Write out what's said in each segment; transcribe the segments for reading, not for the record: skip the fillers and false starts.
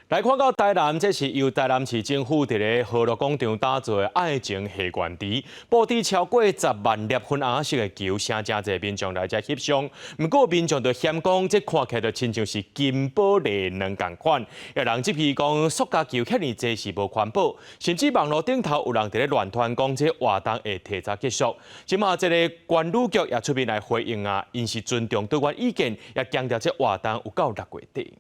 来看到台南，这是由台南市政府伫咧河乐广场打造的爱情下原池，布置超过10万粒粉红色的球，请真侪民众来遮翕相。不过民众就嫌讲，这看起来就亲像是金宝丽两共款。有人质疑讲，塑胶球遐尼济是无环保，甚至网络顶头有人伫咧乱传讲，这活动会提早结束。即马这个管理局也出面来回应啊，因是尊重多元意见，也强调这活动有到6月底。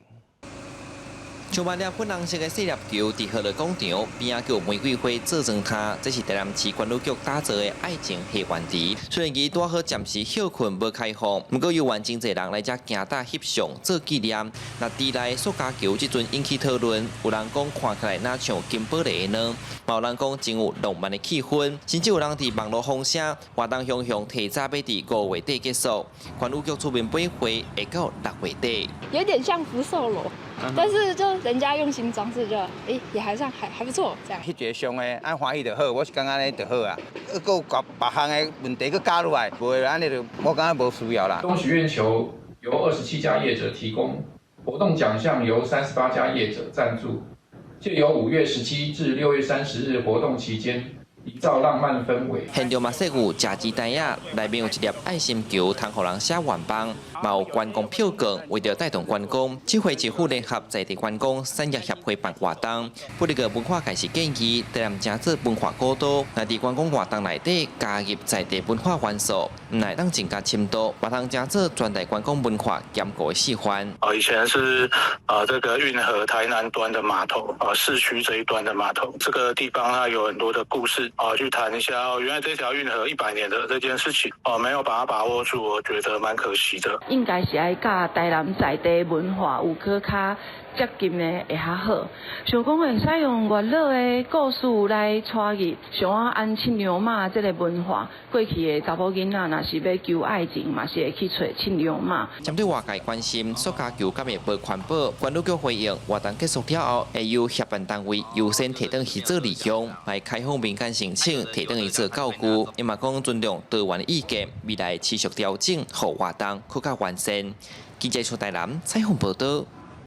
1万粒粉红色的细粒球伫河乐广场边仔有玫瑰花做装塔，这是台南市管理局打造的爱情下原池。虽然伊拄好暂时休困无开放，不过有完真侪人来遮行搭翕相做纪念。那池内塑胶球即阵引起讨论，有人讲看起来哪像金宝丽的呢？嘛有人讲真有浪漫的气氛，甚至有人伫网络风声活动向提早要伫5月底结束。管理局出面补回，会到6月底。有点像福寿螺。 但是就人家用心装饰就，也还算还不错这样。翕一个相诶，按欢喜就好，我是感觉安尼就好啊。佫有别项诶问题佫加入来，无安尼就我感觉无需要啦。东许愿球由27家业者提供，活动奖项由38家业者赞助，借由5月17至6月30日活动期间。 营造浪漫氛围。现场嘛设有假机台啊，内面有一粒爱心球，通互人写愿望，嘛有观光票券，为了带动观光，这回政府联合在地观光产业协会办活动。不过文化界是建议，台南城做文化古都，来伫观光活动内底加入在地文化元素，唔来当增加深度，把当城做专带观光文化兼顾的示范。以前是这个运河台南端的码头，市区这一端的码头，这个地方它有很多的故事。 去谈一下原来这条运河100年的这件事情，没有把它把握住，我觉得蛮可惜的。应该是爱甲台南在地文化有去较接近的会较好。想讲会使用月老的故事来带入，像我安亲娘妈这个文化，过去的查某囡仔若是要求爱情，嘛是会去找亲娘妈。针对外界关心塑胶球敢会无环保，管理局回应活动结束了后，会由协办单位优先提转去做利用，来开放民间申请提转去做教具。因嘛讲尊重多元意见，未来持续调整，互活动更加完善。记者出台南采访报道。